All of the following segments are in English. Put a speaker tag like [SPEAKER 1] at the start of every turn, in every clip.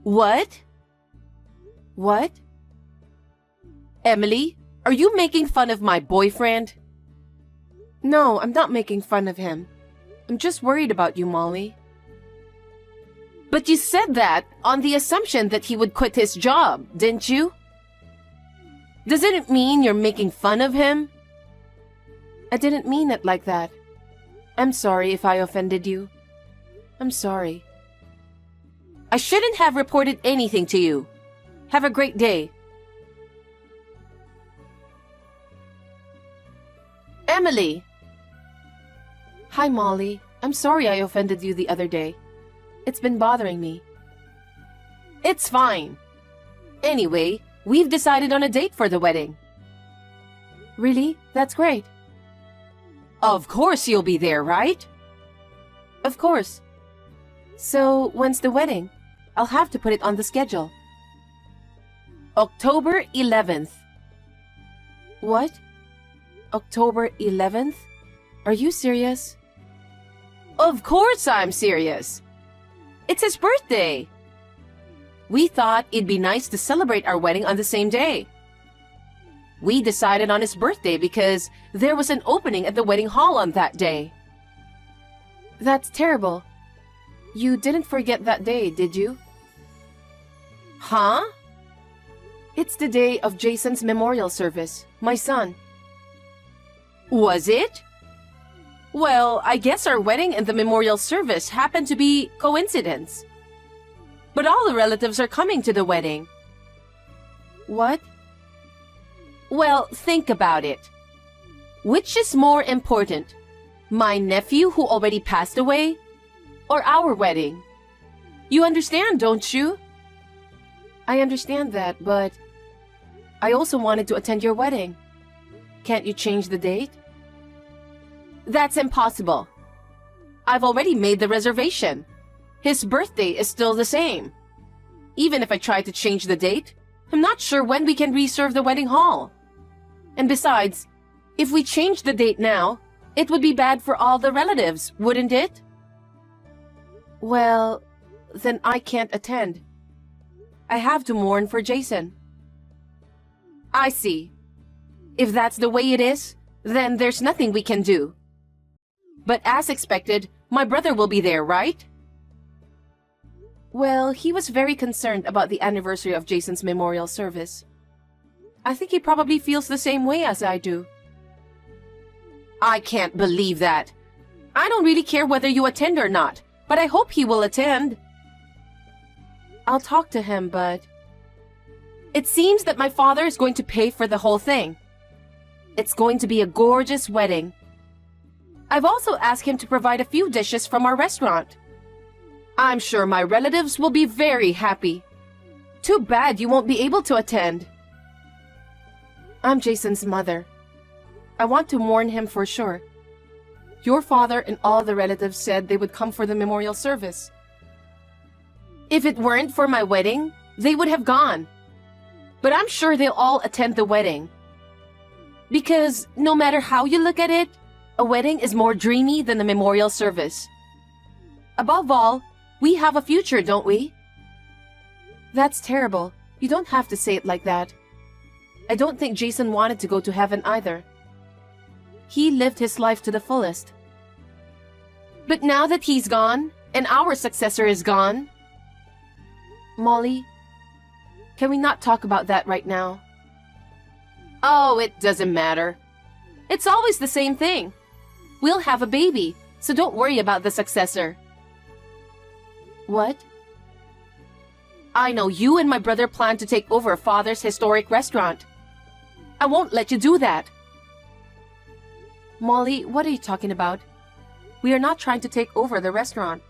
[SPEAKER 1] What? What? Emily, are you making fun of my boyfriend? No, I'm not making fun of him. I'm just worried about you, Molly. But you said that on the assumption that he would quit his job, didn't you? Doesn't it mean you're making fun of him? I didn't mean it like that. I'm sorry if I offended you. I'm sorry. I shouldn't have reported anything to you. Have a great day. Emily! Hi, Molly. I'm sorry I offended you the other day. It's been bothering me. It's fine. Anyway, we've decided on a date for the wedding. Really? That's great. Of course you'll be there, right? Of course. So, when's the wedding? I'll have to put it on the schedule. October 11th. What? October 11th? Are you serious? Of course I'm serious. It's his birthday. We thought it'd be nice to celebrate our wedding on the same day. We decided on his birthday because there was an opening at the wedding hall on that day. That's terrible. You didn't forget that day, did you? Huh? It's the day of Jason's memorial service, my son. Was it? Well, I guess our wedding and the memorial service happened to be coincidence. But all the relatives are coming to the wedding. What? Well, think about it. Which is more important? My nephew who already passed away? Or our wedding? You understand, don't you? I understand that, but I also wanted to attend your wedding. Can't you change the date? That's impossible. I've already made the reservation. His birthday is still the same. Even if I try to change the date, I'm not sure when we can reserve the wedding hall. And besides, if we change the date now, it would be bad for all the relatives, wouldn't it? Well, then I can't attend. I have to mourn for Jason. I see. If that's the way it is, then there's nothing we can do. But as expected, my brother will be there, right? Well, he was very concerned about the anniversary of Jason's memorial service. I think he probably feels the same way as I do. I can't believe that. I don't really care whether you attend or not, but I hope he will attend. I'll talk to him, but it seems that my father is going to pay for the whole thing. It's going to be a gorgeous wedding. I've also asked him to provide a few dishes from our restaurant. I'm sure my relatives will be very happy. Too bad you won't be able to attend. I'm Jason's mother. I want to mourn him for sure. Your father and all the relatives said they would come for the memorial service. If it weren't for my wedding, they would have gone. But I'm sure they'll all attend the wedding. Because no matter how you look at it, a wedding is more dreamy than the memorial service. Above all, we have a future, don't we? That's terrible. You don't have to say it like that. I don't think Jason wanted to go to heaven either. He lived his life to the fullest. But now that he's gone, and our successor is gone... Molly, can we not talk about that right now? Oh, it doesn't matter. It's always the same thing. We'll have a baby, so don't worry about the successor. What? I know you and my brother plan to take over Father's historic restaurant. I won't let you do that. Molly, what are you talking about? We are not trying to take over the restaurant.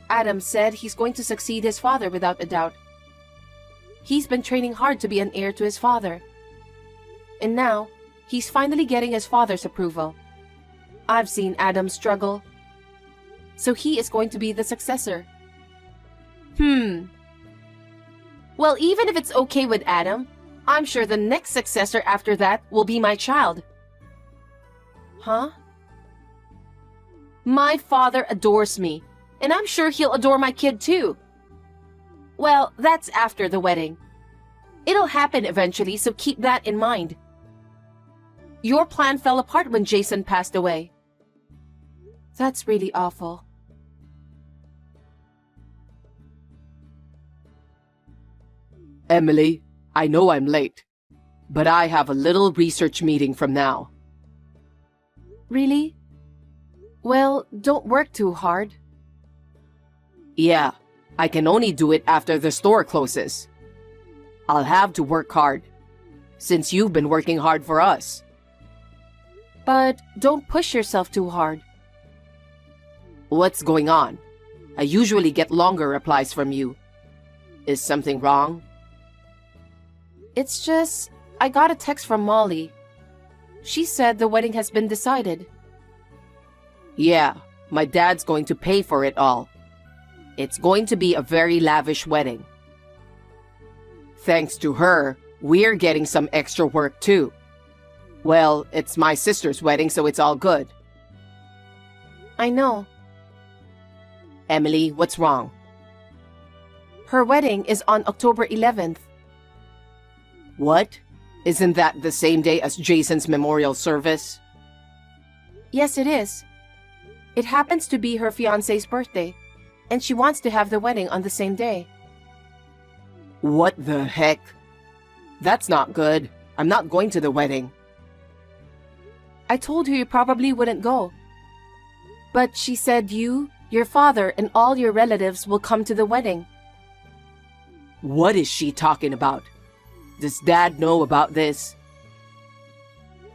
[SPEAKER 1] Adam said he's going to succeed his father without a doubt. He's been training hard to be an heir to his father. And now, he's finally getting his father's approval. I've seen Adam struggle. So he is going to be the successor. Well, even if it's okay with Adam, I'm sure the next successor after that will be my child. Huh? My father adores me, and I'm sure he'll adore my kid too. Well, that's after the wedding. It'll happen eventually, so keep that in mind. Your plan fell apart when Jason passed away. That's really awful.
[SPEAKER 2] Emily, I know I'm late, but I have a little research meeting from now.
[SPEAKER 1] Really? Well, don't work too hard.
[SPEAKER 2] Yeah, I can only do it after the store closes. I'll have to work hard, since you've been working hard for us.
[SPEAKER 1] But don't push yourself too hard.
[SPEAKER 2] What's going on? I usually get longer replies from you. Is something wrong?
[SPEAKER 1] It's just, I got a text from Molly. She said the wedding has been decided.
[SPEAKER 2] Yeah, my dad's going to pay for it all. It's going to be a very lavish wedding. Thanks to her, we're getting some extra work too. Well, it's my sister's wedding, so it's all good.
[SPEAKER 1] I know.
[SPEAKER 2] Emily, what's wrong?
[SPEAKER 1] Her wedding is on October 11th.
[SPEAKER 2] What? Isn't that the same day as Jason's memorial service?
[SPEAKER 1] Yes, it is. It happens to be her fiancé's birthday, and she wants to have the wedding on the same day.
[SPEAKER 2] What the heck? That's not good. I'm not going to the wedding.
[SPEAKER 1] I told her you probably wouldn't go. But she said you, your father, and all your relatives will come to the wedding.
[SPEAKER 2] What is she talking about? Does Dad know about this?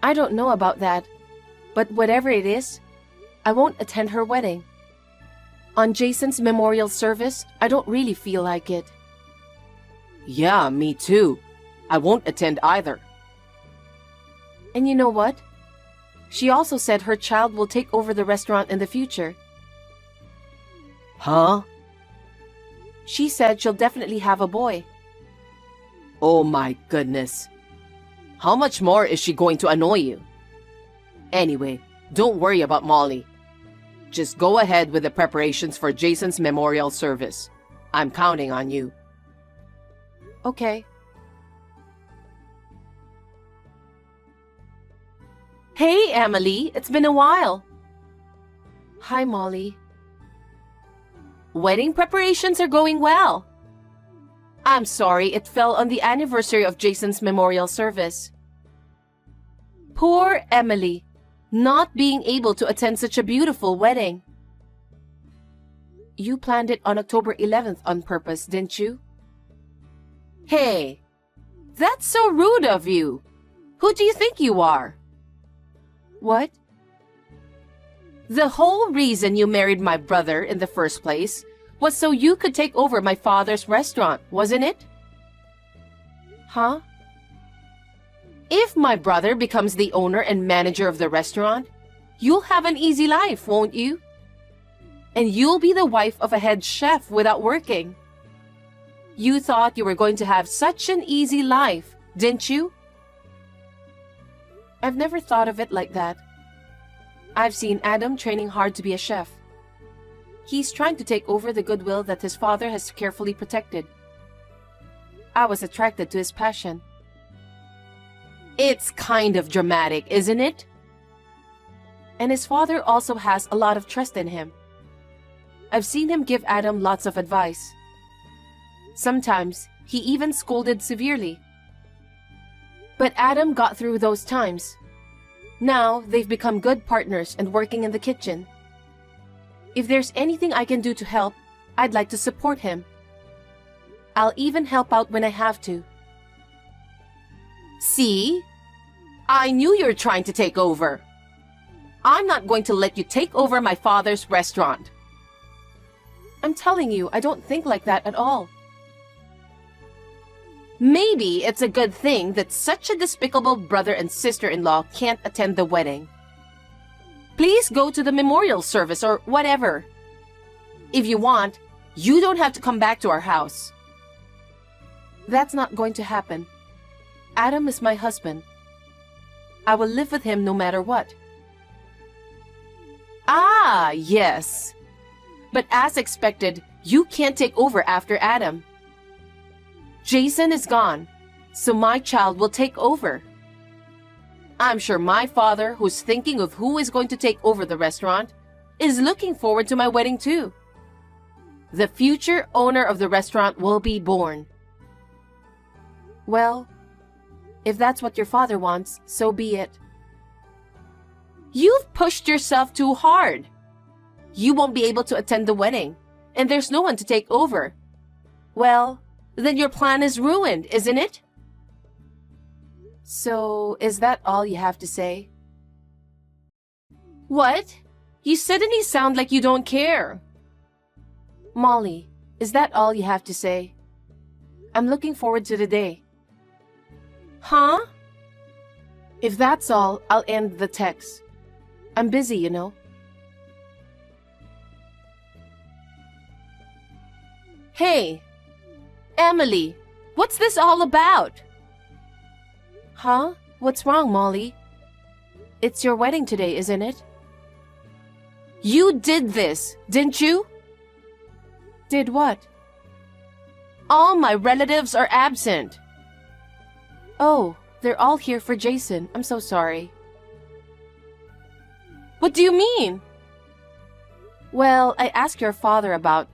[SPEAKER 1] I don't know about that, but whatever it is, I won't attend her wedding. On Jason's memorial service, I don't really feel like it.
[SPEAKER 2] Yeah, me too. I won't attend either.
[SPEAKER 1] And you know what? She also said her child will take over the restaurant in the future.
[SPEAKER 2] Huh?
[SPEAKER 1] She said she'll definitely have a boy.
[SPEAKER 2] Oh my goodness. How much more is she going to annoy you? Anyway, don't worry about Molly. Just go ahead with the preparations for Jason's memorial service. I'm counting on you.
[SPEAKER 1] Okay. Hey, Emily, it's been a while. Hi, Molly. Wedding preparations are going well. I'm sorry it fell on the anniversary of Jason's memorial service. Poor Emily, not being able to attend such a beautiful wedding. You planned it on October 11th on purpose, didn't you? Hey, that's so rude of you. Who do you think you are? What? The whole reason you married my brother in the first place was so you could take over my father's restaurant, wasn't it? Huh? If my brother becomes the owner and manager of the restaurant, you'll have an easy life, won't you? And you'll be the wife of a head chef without working. You thought you were going to have such an easy life, didn't you? I've never thought of it like that. I've seen Adam training hard to be a chef. He's trying to take over the goodwill that his father has carefully protected. I was attracted to his passion. It's kind of dramatic, isn't it? And his father also has a lot of trust in him. I've seen him give Adam lots of advice. Sometimes, he even scolded severely. But Adam got through those times. Now, they've become good partners and working in the kitchen. If there's anything I can do to help, I'd like to support him. I'll even help out when I have to. See? I knew you were trying to take over. I'm not going to let you take over my father's restaurant. I'm telling you, I don't think like that at all. Maybe it's a good thing that such a despicable brother and sister-in-law can't attend the wedding. Please go to the memorial service or whatever. If you want, you don't have to come back to our house. That's not going to happen. Adam is my husband. I will live with him no matter what. Ah, yes. But as expected, you can't take over after Adam. Jason is gone, so my child will take over. I'm sure my father, who's thinking of who is going to take over the restaurant, is looking forward to my wedding too. The future owner of the restaurant will be born. Well, if that's what your father wants, so be it. You've pushed yourself too hard. You won't be able to attend the wedding, and there's no one to take over. Well, then your plan is ruined, isn't it? So, is that all you have to say? What? You suddenly sound like you don't care. Molly, is that all you have to say? I'm looking forward to the day. Huh? If that's all, I'll end the text. I'm busy, you know. Hey, Emily, what's this all about? Huh? What's wrong, Molly? It's your wedding today, isn't it? You did this, didn't you? Did what? All my relatives are absent. Oh, they're all here for Jason. I'm so sorry. What do you mean? Well, I asked your father about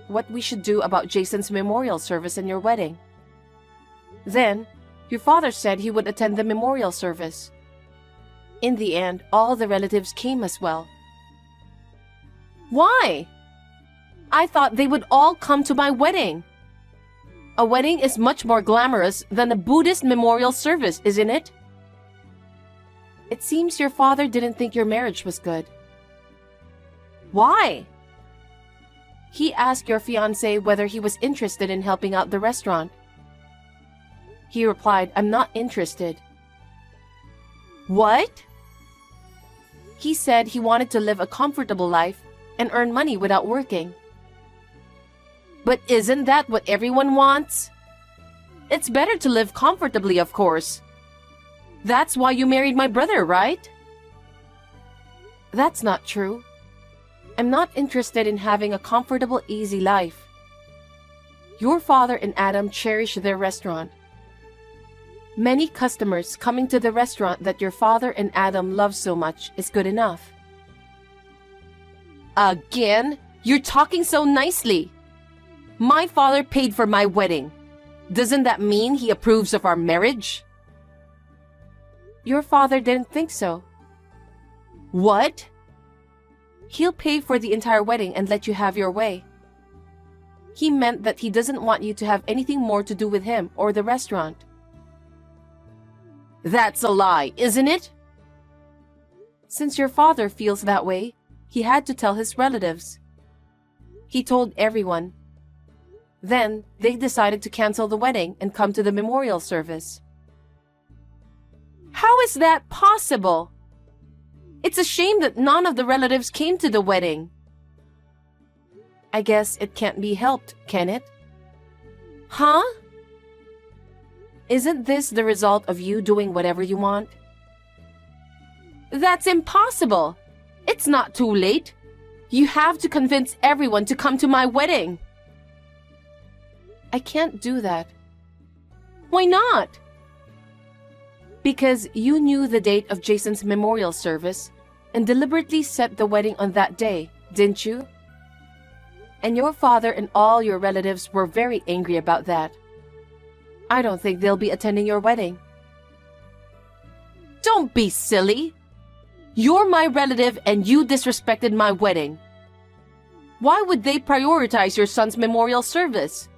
[SPEAKER 1] what we should do about Jason's memorial service and your wedding. Then, your father said he would attend the memorial service. In the end, all the relatives came as well. Why? I thought they would all come to my wedding. A wedding is much more glamorous than a Buddhist memorial service, isn't it? It seems your father didn't think your marriage was good. Why? He asked your fiancé whether he was interested in helping out the restaurant. He replied, "I'm not interested." What? He said he wanted to live a comfortable life and earn money without working. But isn't that what everyone wants? It's better to live comfortably, of course. That's why you married my brother, right? That's not true. I'm not interested in having a comfortable, easy life. Your father and Adam cherish their restaurant. Many customers coming to the restaurant that your father and Adam love so much is good enough. Again? You're talking so nicely. My father paid for my wedding. Doesn't that mean he approves of our marriage? Your father didn't think so. What? He'll pay for the entire wedding and let you have your way. He meant that he doesn't want you to have anything more to do with him or the restaurant. That's a lie, isn't it? Since your father feels that way, he had to tell his relatives. He told everyone. Then, they decided to cancel the wedding and come to the memorial service. How is that possible? It's a shame that none of the relatives came to the wedding. I guess it can't be helped, can it? Huh? Isn't this the result of you doing whatever you want? That's impossible. It's not too late. You have to convince everyone to come to my wedding. I can't do that. Why not? Because you knew the date of Jason's memorial service and deliberately set the wedding on that day, didn't you? And your father and all your relatives were very angry about that. I don't think they'll be attending your wedding. Don't be silly. You're my relative and you disrespected my wedding. Why would they prioritize your son's memorial service?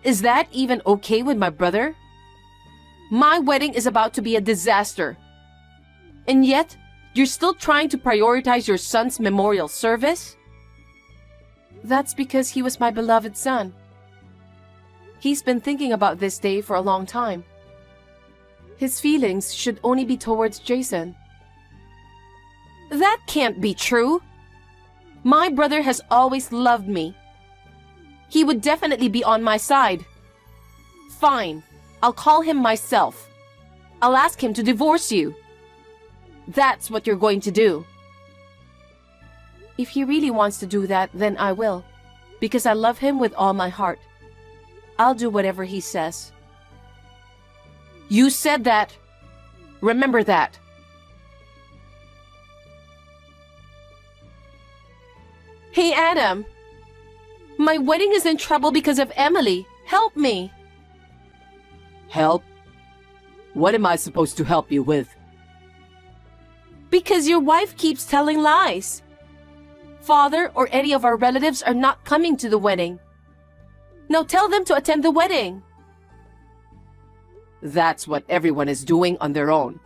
[SPEAKER 1] Is that even okay with my brother? My wedding is about to be a disaster. And yet, you're still trying to prioritize your son's memorial service? That's because he was my beloved son. He's been thinking about this day for a long time. His feelings should only be towards Jason. That can't be true. My brother has always loved me. He would definitely be on my side. Fine, I'll call him myself. I'll ask him to divorce you. That's what you're going to do. If he really wants to do that, then I will, because I love him with all my heart. I'll do whatever he says. You said that. Remember that. Hey, Adam. My wedding is in trouble because of Emily. Help me.
[SPEAKER 2] Help? What am I supposed to help you with?
[SPEAKER 1] Because your wife keeps telling lies. Father or any of our relatives are not coming to the wedding. Now tell them to attend the wedding.
[SPEAKER 2] That's what everyone is doing on their own.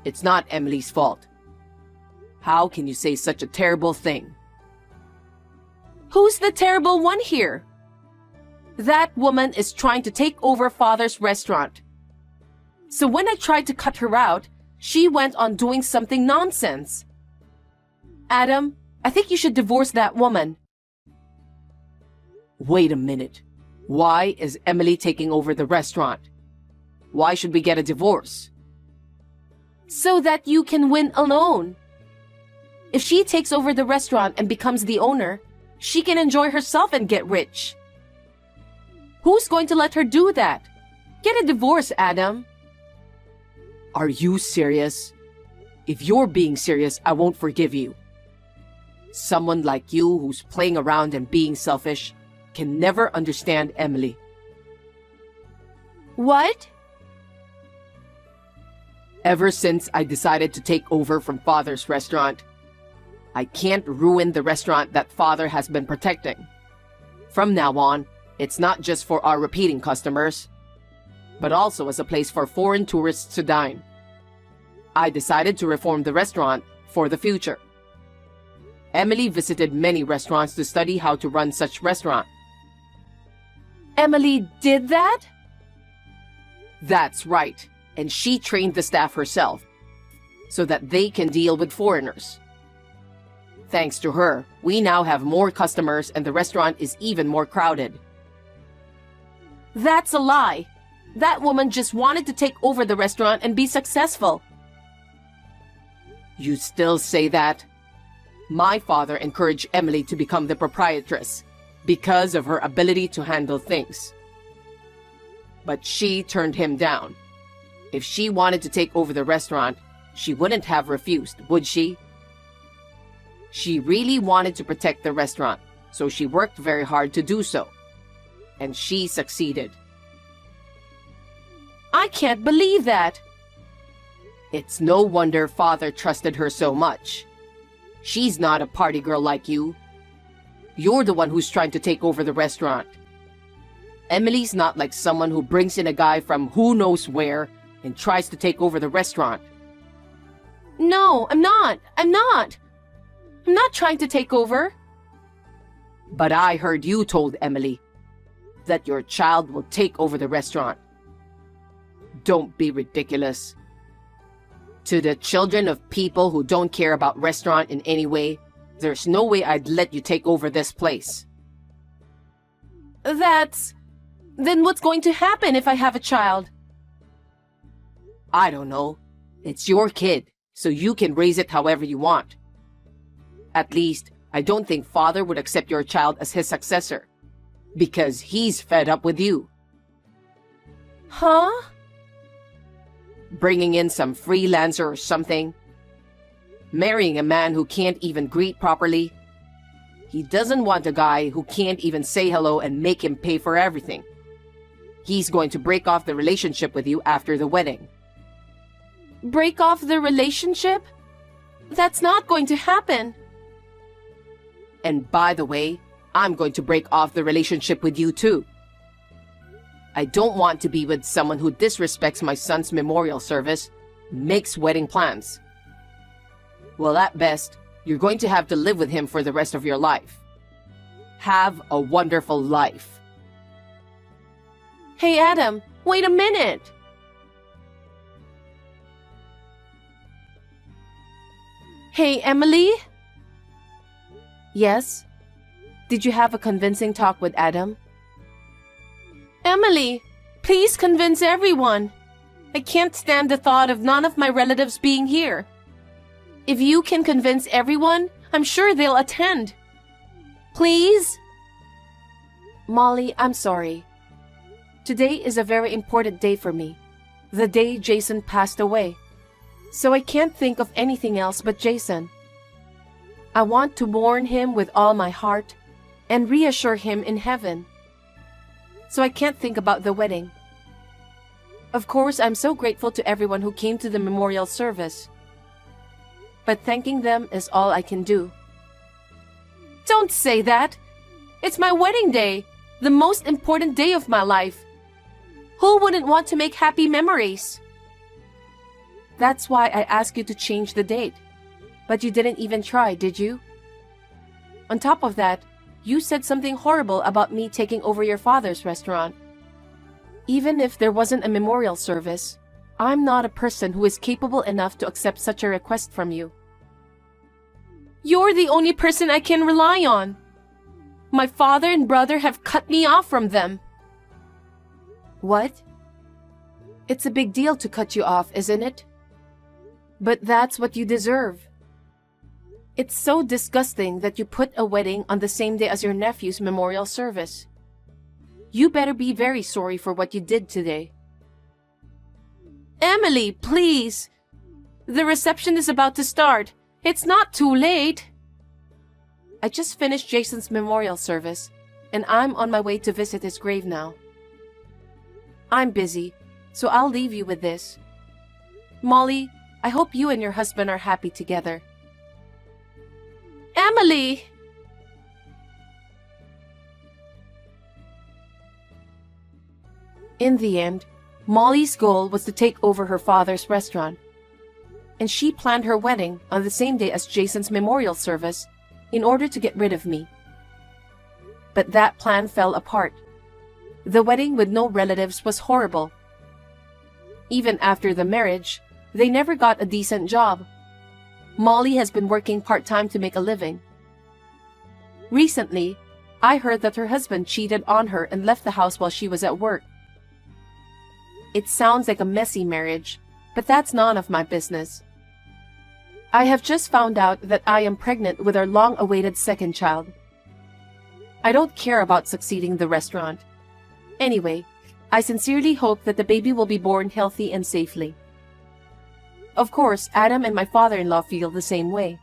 [SPEAKER 2] It's not Emily's fault. How can you say such a terrible thing?
[SPEAKER 1] Who's the terrible one here? That woman is trying to take over Father's restaurant. So when I tried to cut her out, she went on doing something nonsense. Adam, I think you should divorce that woman.
[SPEAKER 2] Wait a minute. Why is Emily taking over the restaurant? Why should we get a divorce?
[SPEAKER 1] So that you can win alone. If she takes over the restaurant and becomes the owner, she can enjoy herself and get rich. Who's going to let her do that? Get a divorce, Adam.
[SPEAKER 2] Are you serious? If you're being serious, I won't forgive you. Someone like you who's playing around and being selfish can never understand Emily.
[SPEAKER 1] What?
[SPEAKER 2] Ever since I decided to take over from Father's restaurant, I can't ruin the restaurant that Father has been protecting. From now on, it's not just for our repeating customers, but also as a place for foreign tourists to dine. I decided to reform the restaurant for the future. Emily visited many restaurants to study how to run such restaurant.
[SPEAKER 1] Emily did that?
[SPEAKER 2] That's right, and she trained the staff herself so that they can deal with foreigners. Thanks to her, we now have more customers and the restaurant is even more crowded.
[SPEAKER 1] That's a lie. That woman just wanted to take over the restaurant and be successful.
[SPEAKER 2] You still say that? My father encouraged Emily to become the proprietress because of her ability to handle things. But she turned him down. If she wanted to take over the restaurant, she wouldn't have refused, would she? She really wanted to protect the restaurant, so she worked very hard to do so. And she succeeded.
[SPEAKER 1] I can't believe that.
[SPEAKER 2] It's no wonder Father trusted her so much. She's not a party girl like you. You're the one who's trying to take over the restaurant. Emily's not like someone who brings in a guy from who knows where and tries to take over the restaurant.
[SPEAKER 1] No, I'm not. I'm not trying to take over.
[SPEAKER 2] But I heard you told Emily that your child will take over the restaurant. Don't be ridiculous. To the children of people who don't care about restaurant in any way, there's no way I'd let you take over this place.
[SPEAKER 1] Then what's going to happen if I have a child?
[SPEAKER 2] I don't know. It's your kid, so you can raise it however you want. At least, I don't think Father would accept your child as his successor, because he's fed up with you.
[SPEAKER 1] Huh?
[SPEAKER 2] Bringing in some freelancer or something. Marrying a man who can't even greet properly. He doesn't want a guy who can't even say hello and make him pay for everything. He's going to break off the relationship with you after the wedding.
[SPEAKER 1] Break off the relationship? That's not going to happen.
[SPEAKER 2] And by the way, I'm going to break off the relationship with you too. I don't want to be with someone who disrespects my son's memorial service, makes wedding plans. Well, at best, you're going to have to live with him for the rest of your life. Have a wonderful life.
[SPEAKER 1] Hey, Adam, wait a minute. Hey, Emily? Yes? Did you have a convincing talk with Adam? Emily, please convince everyone. I can't stand the thought of none of my relatives being here. If you can convince everyone, I'm sure they'll attend. Please? Molly, I'm sorry. Today is a very important day for me. The day Jason passed away. So I can't think of anything else but Jason. I want to mourn him with all my heart and reassure him in heaven. So I can't think about the wedding. Of course, I'm so grateful to everyone who came to the memorial service. But thanking them is all I can do. Don't say that! It's my wedding day, the most important day of my life. Who wouldn't want to make happy memories? That's why I asked you to change the date. But you didn't even try, did you? On top of that, you said something horrible about me taking over your father's restaurant. Even if there wasn't a memorial service, I'm not a person who is capable enough to accept such a request from you. You're the only person I can rely on. My father and brother have cut me off from them. What? It's a big deal to cut you off, isn't it? But that's what you deserve. It's so disgusting that you put a wedding on the same day as your nephew's memorial service. You better be very sorry for what you did today. Emily, please! The reception is about to start. It's not too late. I just finished Jason's memorial service, and I'm on my way to visit his grave now. I'm busy, so I'll leave you with this. Molly, I hope you and your husband are happy together. Emily! In the end, Molly's goal was to take over her father's restaurant, and she planned her wedding on the same day as Jason's memorial service in order to get rid of me. But that plan fell apart. The wedding with no relatives was horrible. Even after the marriage, they never got a decent job. Molly has been working part-time to make a living. Recently, I heard that her husband cheated on her and left the house while she was at work. It sounds like a messy marriage, but that's none of my business. I have just found out that I am pregnant with our long-awaited second child. I don't care about succeeding the restaurant. Anyway, I sincerely hope that the baby will be born healthy and safely. Of course, Adam and my father-in-law feel the same way.